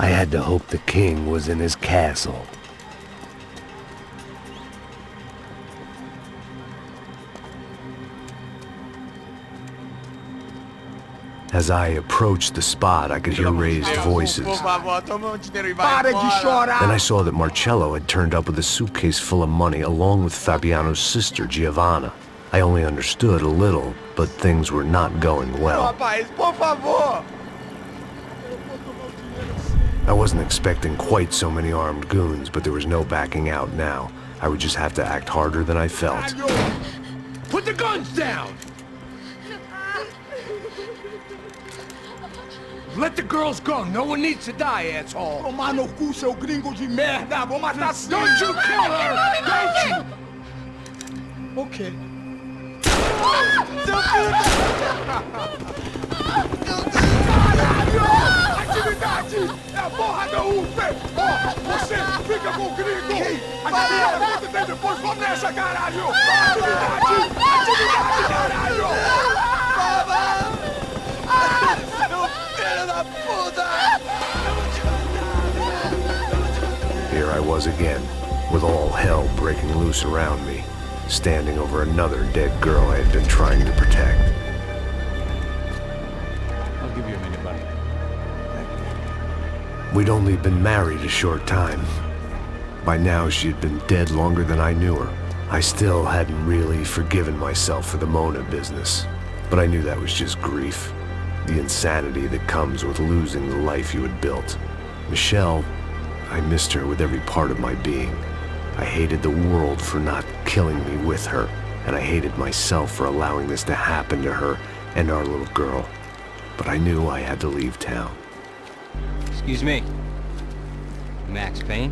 I had to hope the king was in his castle. As I approached the spot, I could hear raised voices. Then I saw that Marcello had turned up with a suitcase full of money along with Fabiano's sister, Giovanna. I only understood a little, but things were not going well. I wasn't expecting quite so many armed goons, but there was no backing out now. I would just have to act harder than I felt. Put the guns down! Let the girls go. No one needs to die, asshole. Tomar no cu, seu gringo de merda. Vou matar sim. Don't you kill her! Don't you? Okay. Atividade! É a porra da UP! Você fica com o gringo! Aqui é a luta tem depois! Vamos nessa, caralho! Atividade! Atividade, caralho! Here I was again, with all hell breaking loose around me, standing over another dead girl I had been trying to protect. I'll give you a minute, buddy. We'd only been married a short time. By now, she had been dead longer than I knew her. I still hadn't really forgiven myself for the Mona business, but I knew that was just grief. The insanity that comes with losing the life you had built. Michelle, I missed her with every part of my being. I hated the world for not killing me with her, and I hated myself for allowing this to happen to her and our little girl. But I knew I had to leave town. Excuse me. Max Payne?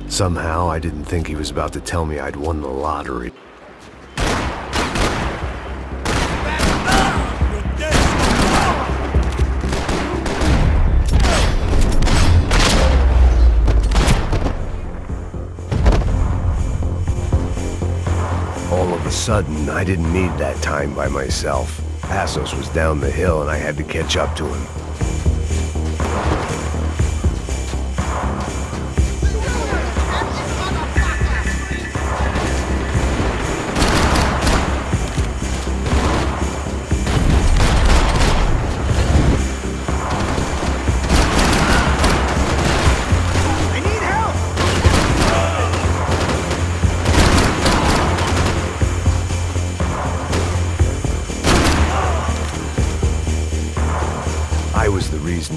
Somehow, I didn't think he was about to tell me I'd won the lottery. All of a sudden, I didn't need that time by myself. Passos was down the hill and I had to catch up to him.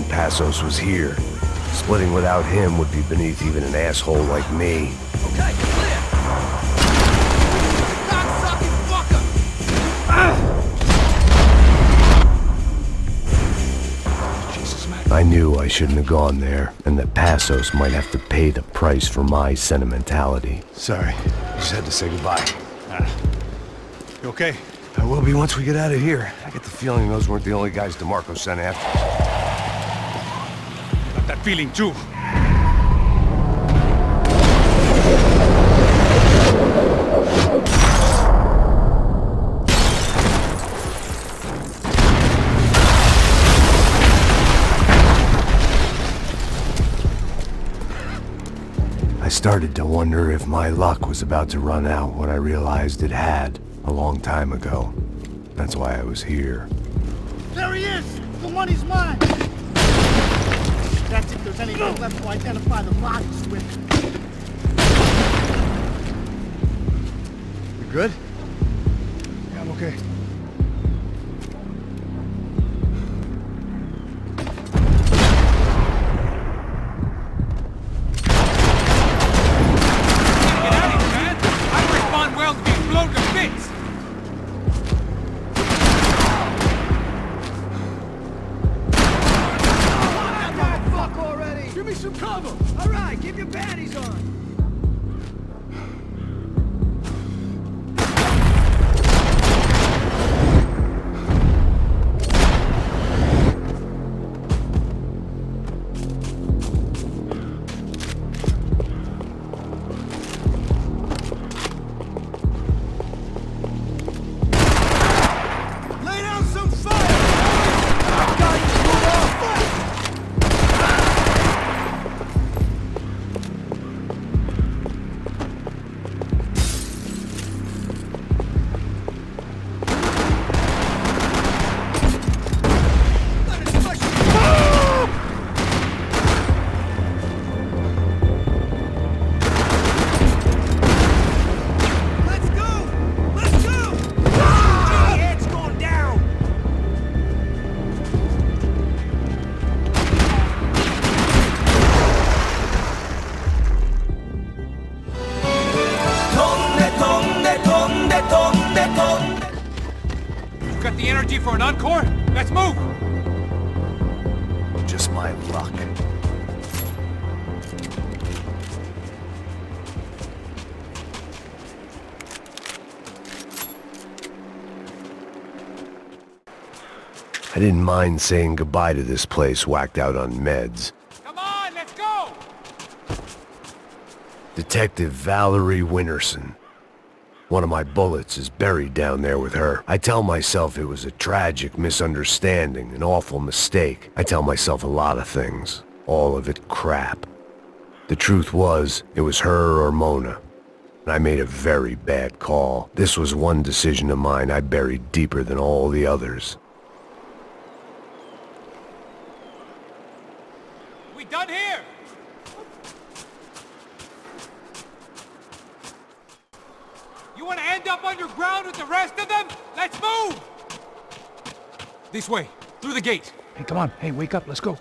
Passos was here. Splitting without him would be beneath even an asshole like me. Okay, clear! Cocksucking fucker! Jesus, man. I knew I shouldn't have gone there, and that Passos might have to pay the price for my sentimentality. Sorry, just had to say goodbye. You okay? I will be once we get out of here. I get the feeling those weren't the only guys DeMarco sent after us. That feeling too. I started to wonder if my luck was about to run out when I realized it had a long time ago. That's why I was here. There he is! The money's mine! That's if there's anything left to identify the bodies with. You good? Yeah, I'm okay. Get out of here, man! I respond well to being blown to bits! Give me some cover! All right, keep your panties on! Lay down some fire! didn't mind saying goodbye to this place whacked out on meds. Come on, let's go! Detective Valerie Winterson. One of my bullets is buried down there with her. I tell myself it was a tragic misunderstanding, an awful mistake. I tell myself a lot of things. All of it crap. The truth was, it was her or Mona. And I made a very bad call. This was one decision of mine I buried deeper than all the others. We done here? You want to end up underground with the rest of them? Let's move! This way, through the gate. Hey, come on. Hey, wake up. Let's go.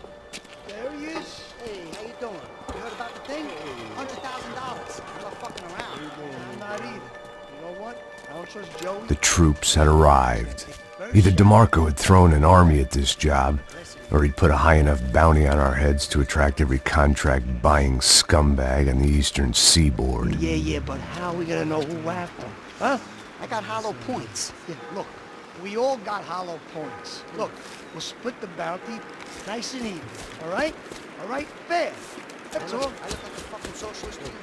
There he is. Hey, how you doing? You heard about the thing? $100,000. I'm not fucking around. I'm not either. You know what? I don't trust Joey. The troops had arrived. Either DeMarco had thrown an army at this job, or he'd put a high enough bounty on our heads to attract every contract-buying scumbag on the eastern seaboard. Yeah, but how are we gonna know who whacked them? Huh? I got hollow points. Yeah, look, we all got hollow points. Look, we'll split the bounty nice and even, all right? All right? Fair. That's all. I look like a fucking socialist to you,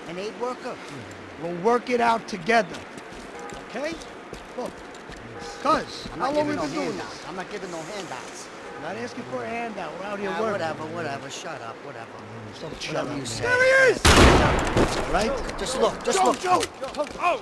an aid worker. We'll work it out together, okay? Look, cuz, how long we been doing this? I'm not giving no handouts. Not asking for a handout. We're out here working. Whatever. Shut up. Whatever. Whatever you say. There he is! All right? Just look. Joe! Oh!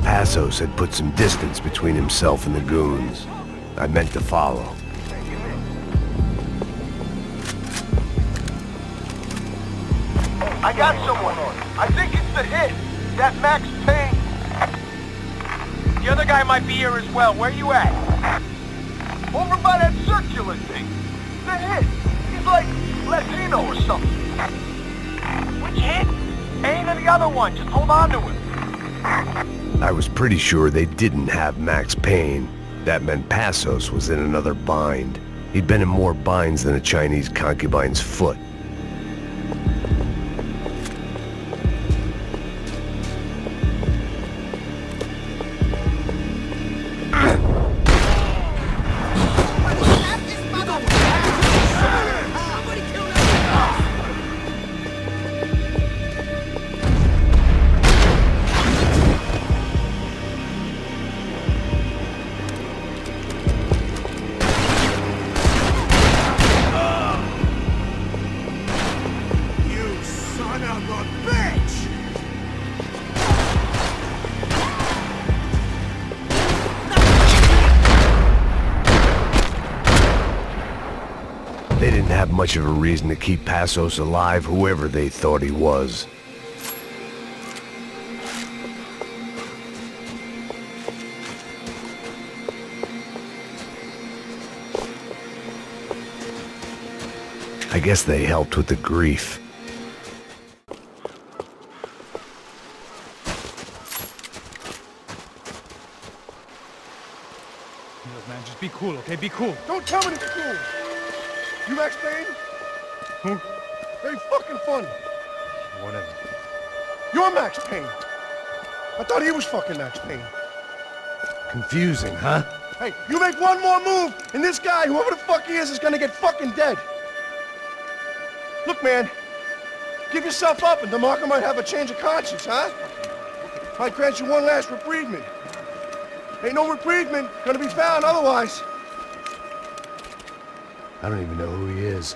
Passos had put some distance between himself and the goons. I meant to follow. I got someone. I think it's the hit. That Max Payne. The other guy might be here as well. Where you at? Over by that circular thing. The hit. He's like Latino or something. Which hit? Payne or the other one. Just hold on to him. I was pretty sure they didn't have Max Payne. That meant Passos was in another bind. He'd been in more binds than a Chinese concubine's foot. They didn't have much of a reason to keep Passos alive, whoever they thought he was. I guess they helped with the grief. Look, man, just be cool, okay? Be cool. Don't tell me to be cool. You Max Payne? Who? Very fucking funny. Whatever. You're Max Payne. I thought he was fucking Max Payne. Confusing, huh? Hey, you make one more move, and this guy, whoever the fuck he is gonna get fucking dead. Look, man, give yourself up, and DeMarco might have a change of conscience, huh? Might grant you one last reprievement. Ain't no reprievement gonna be found otherwise. I don't even know who he is.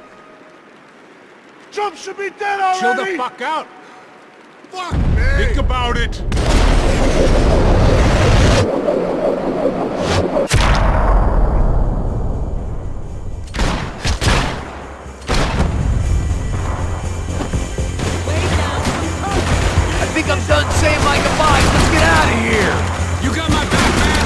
Trump should be dead already! Chill the fuck out! Fuck me! Think about it! I think I'm done saying my goodbyes. Let's get out of here. You got my back, man!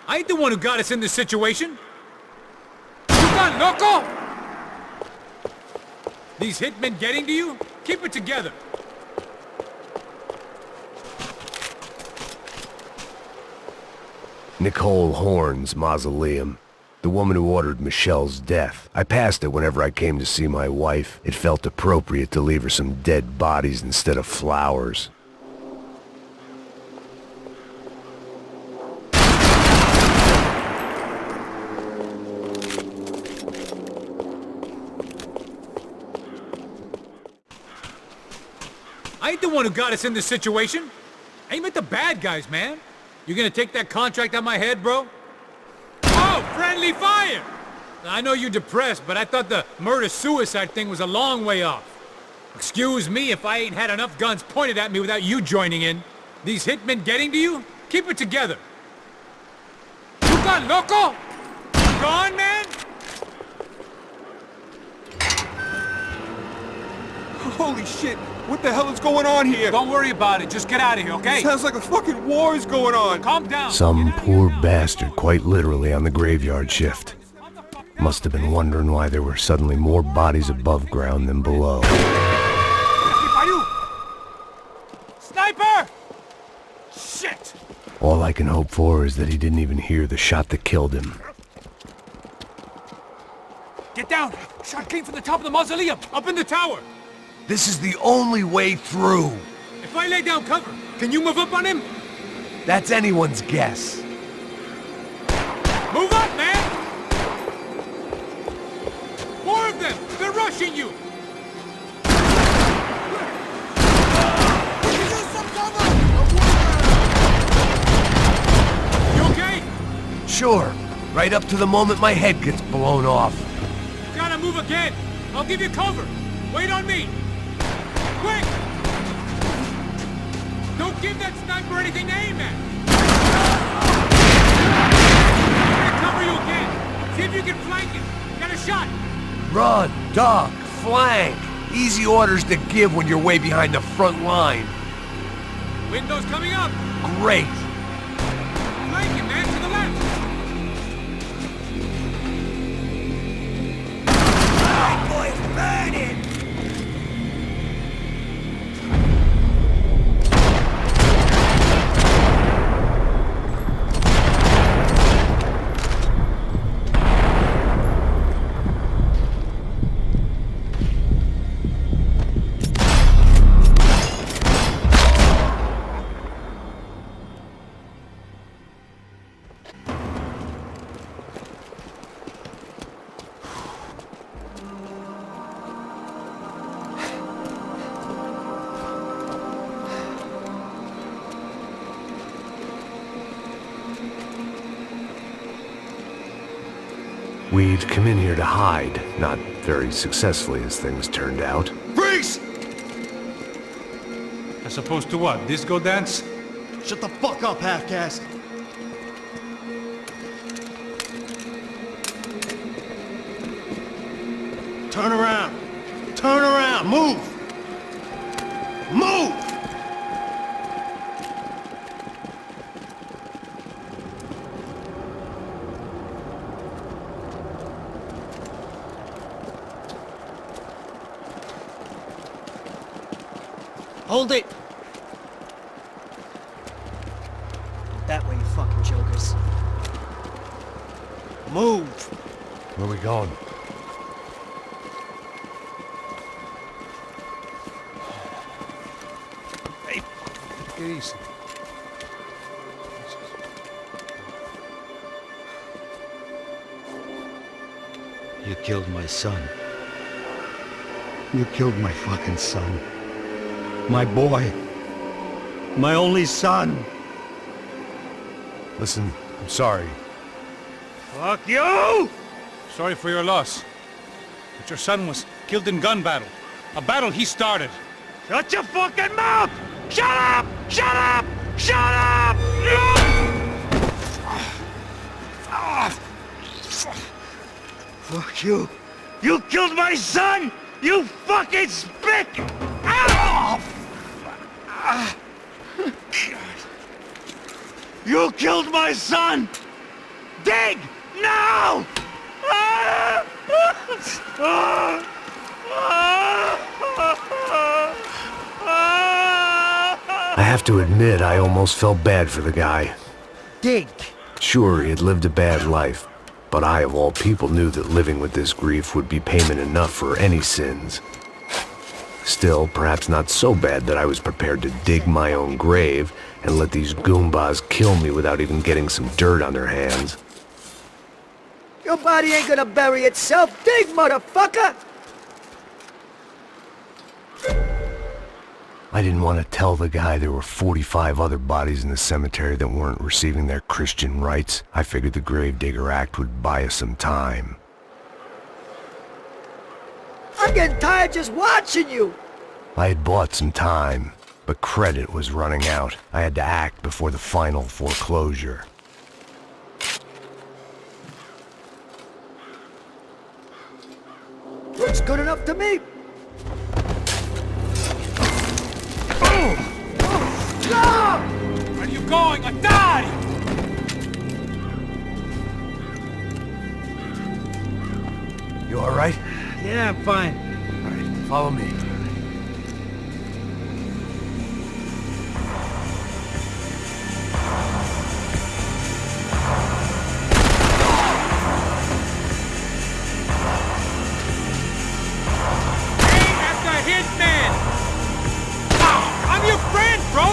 I ain't the one who got us in this situation. You got loco? These hitmen getting to you? Keep it together. Nicole Horn's mausoleum. The woman who ordered Michelle's death. I passed it whenever I came to see my wife. It felt appropriate to leave her some dead bodies instead of flowers. I ain't the one who got us in this situation. Aim at the bad guys, man. You gonna take that contract on my head, bro? Oh, friendly fire! I know you're depressed, but I thought the murder-suicide thing was a long way off. Excuse me if I ain't had enough guns pointed at me without you joining in. These hitmen getting to you? Keep it together. You got loco? You gone, man? Holy shit! What the hell is going on here? Don't worry about it. Just get out of here, okay? It sounds like a fucking war is going on. Calm down. Some poor bastard quite literally on the graveyard shift. Must have been wondering why there were suddenly more bodies above ground than below. Sniper! Shit! All I can hope for is that he didn't even hear the shot that killed him. Get down! Shot came from the top of the mausoleum, up in the tower! This is the only way through. If I lay down cover, can you move up on him? That's anyone's guess. Move up, man! More of them! They're rushing you! You okay? Sure. Right up to the moment my head gets blown off. Gotta move again! I'll give you cover! Wait on me! Quick! Don't give that sniper anything to aim at! I'm gonna cover you again! See if you can flank it! Got a shot! Run, duck, flank. Easy orders to give when you're way behind the front line. Window's coming up! Great. Flank it, man, to the left! My boy's burning! We'd come in here to hide, not very successfully as things turned out. Freeze! As opposed to what? Disco dance? Shut the fuck up, half-caste. Turn around. Turn around. Move. Move! Hold it! That way, you fucking jokers. Move! Where we going? Hey, get easy. You killed my son. You killed my fucking son. My boy. My only son. Listen, I'm sorry. Fuck you! Sorry for your loss. But your son was killed in gun battle. A battle he started. Shut your fucking mouth! Shut up! Shut up! Shut up! Fuck you. You killed my son! You fucking spick! Ow! You killed my son! Dig! No! I have to admit, I almost felt bad for the guy. Dig! Sure, he had lived a bad life, but I, of all people, knew that living with this grief would be payment enough for any sins. Still, perhaps not so bad that I was prepared to dig my own grave and let these goombas kill me without even getting some dirt on their hands. Your body ain't gonna bury itself. Dig, motherfucker! I didn't want to tell the guy there were 45 other bodies in the cemetery that weren't receiving their Christian rites. I figured the Gravedigger Act would buy us some time. I'm getting tired just watching you! I had bought some time, but credit was running out. I had to act before the final foreclosure. Looks good enough to me. Stop! Where are you going? I died! You alright? Yeah, I'm fine. Alright, follow me. Aim at the hitman! I'm your friend, bro!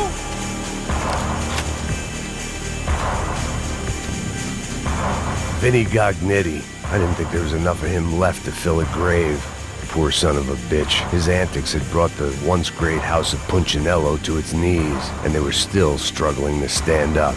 Vinny Gognitti. I didn't think there was enough of him left to fill a grave. Poor son of a bitch. His antics had brought the once great house of Punchinello to its knees, and they were still struggling to stand up.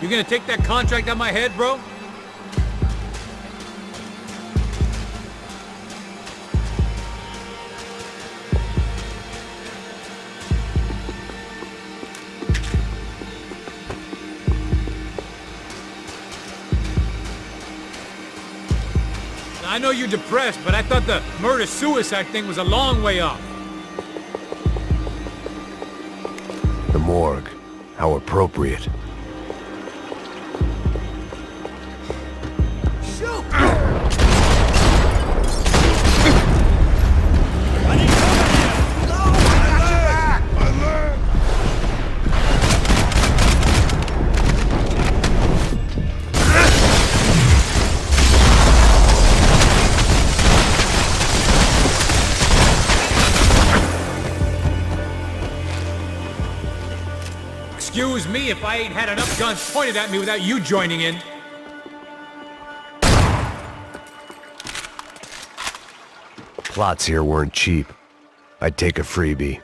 You gonna take that contract on my head, bro? I know you're depressed, but I thought the murder-suicide thing was a long way off. The morgue. How appropriate. Excuse me if I ain't had enough guns pointed at me without you joining in. Plots here weren't cheap. I'd take a freebie.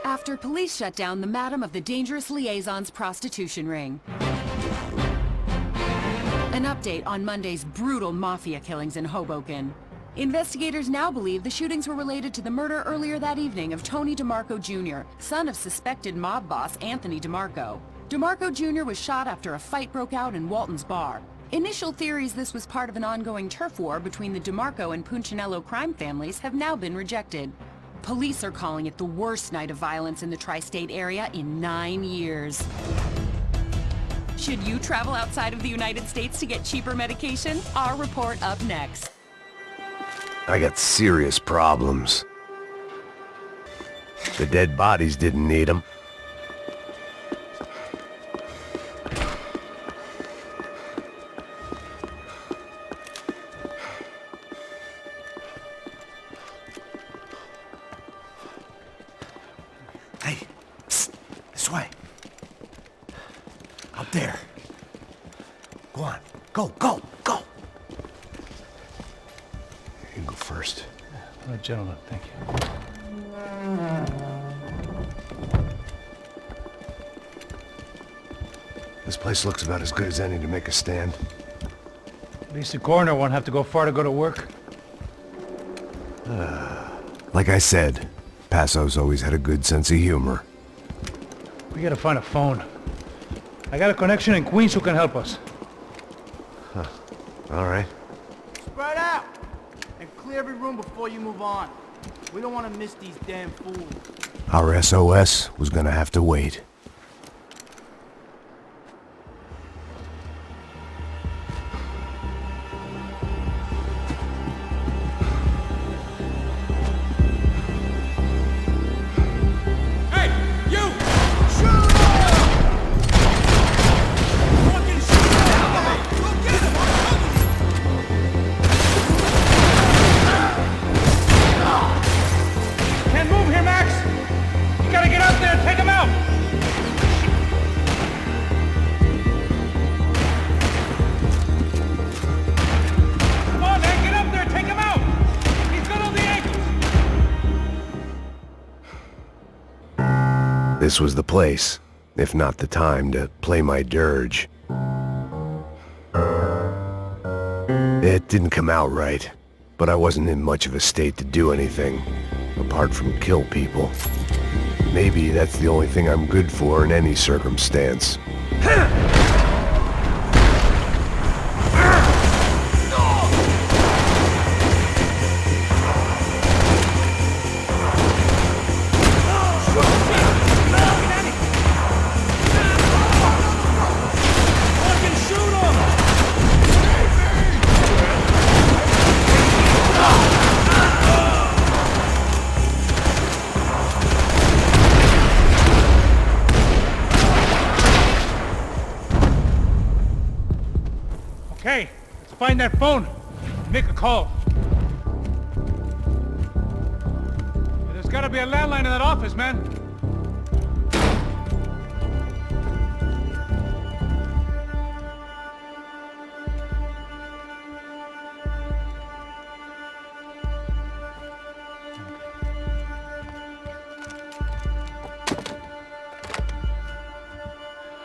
After police shut down the Madam of the Dangerous Liaison's prostitution ring. An update on Monday's brutal mafia killings in Hoboken. Investigators now believe the shootings were related to the murder earlier that evening of Tony DeMarco Jr., son of suspected mob boss Anthony DeMarco. DeMarco Jr. was shot after a fight broke out in Walton's bar. Initial theories this was part of an ongoing turf war between the DeMarco and Punchinello crime families have now been rejected. Police are calling it the worst night of violence in the tri-state area in 9 years. Should you travel outside of the United States to get cheaper medication? Our report up next. I got serious problems. The dead bodies didn't need them. Hey, psst, this way. Up there. Go on. Go, go, go. You can go first. Oh, gentlemen, thank you. This place looks about as good as any to make a stand. At least the coroner won't have to go far to go to work. Like I said, Passo's always had a good sense of humor. We gotta find a phone. I got a connection in Queens who can help us. All right. Spread out! And clear every room before you move on. We don't want to miss these damn fools. Our SOS was gonna have to wait. Hey, you! Can't move here, Max! You gotta get out there and take him out! Come on, man, get up there and take him out! He's got all the ankles! This was the place, if not the time, to play my dirge. It didn't come out right, but I wasn't in much of a state to do anything, apart from kill people. Maybe that's the only thing I'm good for in any circumstance. Okay, let's find that phone. Make a call. There's gotta be a landline in that office, man.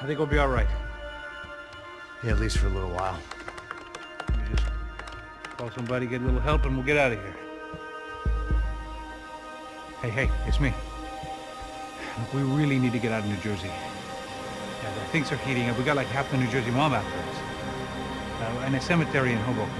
I think we'll be all right. Yeah, at least for a little while. We just call somebody, get a little help, and we'll get out of here. Hey, it's me. Look, we really need to get out of New Jersey. Yeah, things are heating up. We got like half the New Jersey mob after us. And a cemetery in Hoboken.